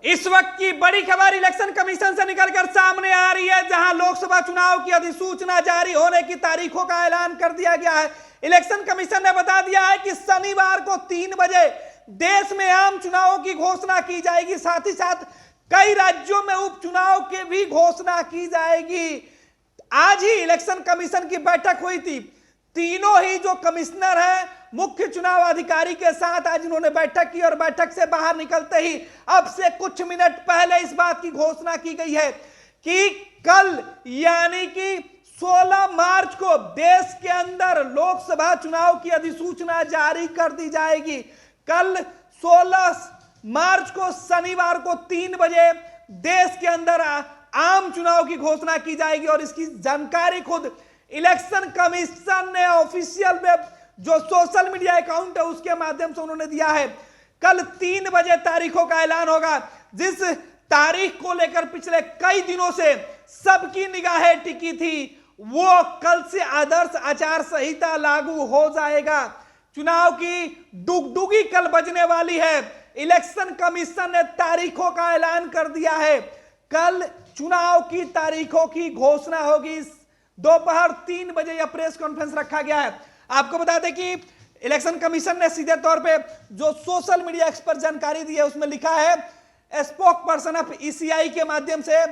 इस वक्त की बड़ी खबर इलेक्शन कमीशन से निकलकर सामने आ रही है, जहां लोकसभा चुनाव की अधिसूचना जारी होने की तारीखों का ऐलान कर दिया गया है। इलेक्शन कमीशन ने बता दिया है कि शनिवार को 3 बजे देश में आम चुनावों की घोषणा की जाएगी। साथ ही साथ कई राज्यों में उपचुनाव की भी घोषणा की जाएगी। आज ही इलेक्शन कमीशन की बैठक हुई थी। तीनों ही जो कमिश्नर हैं मुख्य चुनाव अधिकारी के साथ आज इन्होंने बैठक की और बैठक से बाहर निकलते ही अब से कुछ मिनट पहले इस बात की घोषणा की गई है कि कल यानी कि 16 मार्च को देश के अंदर लोकसभा चुनाव की अधिसूचना जारी कर दी जाएगी। कल 16 मार्च को शनिवार को 3 बजे देश के अंदर आम चुनाव की घोषणा की जाएगी और इसकी जानकारी खुद इलेक्शन कमीशन ने ऑफिशियल वेब जो सोशल मीडिया अकाउंट है उसके माध्यम से उन्होंने दिया है। कल 3 बजे तारीखों का ऐलान होगा। जिस तारीख को लेकर पिछले कई दिनों से सबकी निगाहें टिकी थी वो कल से आदर्श आचार संहिता लागू हो जाएगा। चुनाव की डुगडुगी कल बजने वाली है। इलेक्शन कमीशन ने तारीखों का ऐलान कर दिया है। कल चुनाव की तारीखों की घोषणा होगी। दोपहर 3 बजे यह प्रेस कॉन्फ्रेंस रखा गया है। आपको बता दें कि इलेक्शन कमीशन ने सीधे तौर पे जो सोशल मीडिया एक्स पर जानकारी दी है उसमें लिखा है स्पोक पर्सन ऑफ ईसीआई के माध्यम से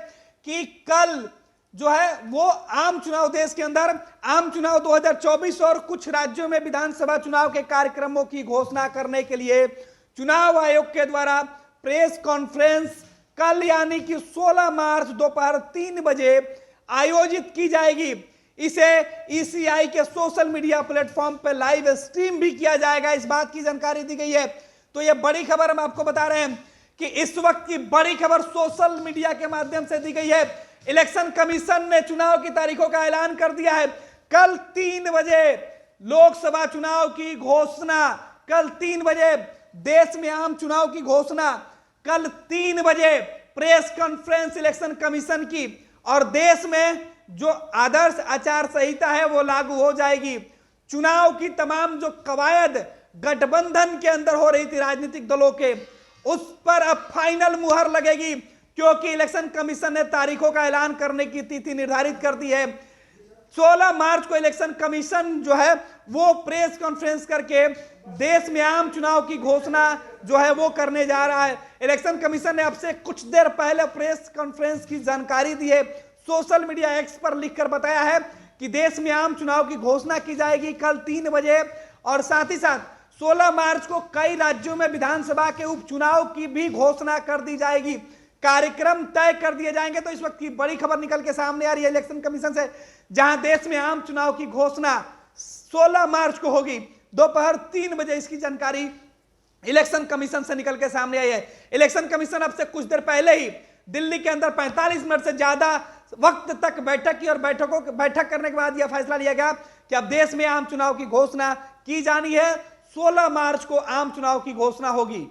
कि कल जो है वो आम चुनाव देश के अंदर आम चुनाव 2024 और कुछ राज्यों में विधानसभा चुनाव के कार्यक्रमों की घोषणा करने के लिए चुनाव आयोग के द्वारा प्रेस कॉन्फ्रेंस कल यानी कि 16 मार्च दोपहर 3 बजे आयोजित की जाएगी। इसे ईसीआई के सोशल मीडिया प्लेटफॉर्म पर लाइव स्ट्रीम भी किया जाएगा। इस बात की जानकारी दी गई है। तो यह बड़ी खबर हम आपको बता रहे हैं कि इस वक्त की बड़ी खबर सोशल मीडिया के माध्यम से दी गई है। इलेक्शन कमीशन ने चुनाव की तारीखों का ऐलान कर दिया है। कल 3 बजे लोकसभा चुनाव की घोषणा, कल 3 बजे देश में आम चुनाव की घोषणा, कल 3 बजे प्रेस कॉन्फ्रेंस इलेक्शन कमीशन की और देश में जो आदर्श आचार संहिता है वो लागू हो जाएगी। चुनाव की तमाम जो कवायद गठबंधन के अंदर हो रही थी राजनीतिक दलों के, उस पर अब फाइनल मुहर लगेगी क्योंकि इलेक्शन कमीशन ने तारीखों का ऐलान करने की तिथि निर्धारित कर दी है। 16 मार्च को इलेक्शन कमीशन जो है वो प्रेस कॉन्फ्रेंस करके देश में आम चुनाव की घोषणा जो है वो करने जा रहा है। इलेक्शन कमीशन ने अब से कुछ देर पहले प्रेस कॉन्फ्रेंस की जानकारी दी है। सोशल मीडिया एक्स पर लिखकर बताया है कि देश में आम चुनाव की घोषणा की जाएगी कल 3 बजे और साथ ही साथ 16 मार्च को कई राज्यों में विधानसभा के उपचुनाव की भी घोषणा कर दी जाएगी। कार्यक्रम तय कर दिए जाएंगे। तो इस वक्त की बड़ी खबर निकल के सामने आ रही है इलेक्शन कमीशन से, जहां देश में आम चुनाव की घोषणा 16 मार्च को होगी। दोपहर 3 बजे इसकी जानकारी इलेक्शन कमीशन से निकल के सामने आई है। इलेक्शन कमीशन अब से कुछ देर पहले ही दिल्ली के अंदर 45 मिनट से ज्यादा वक्त तक बैठक की और बैठक करने के बाद यह फैसला लिया गया कि अब देश में आम चुनाव की घोषणा की जानी है। 16 मार्च को आम चुनाव की घोषणा होगी।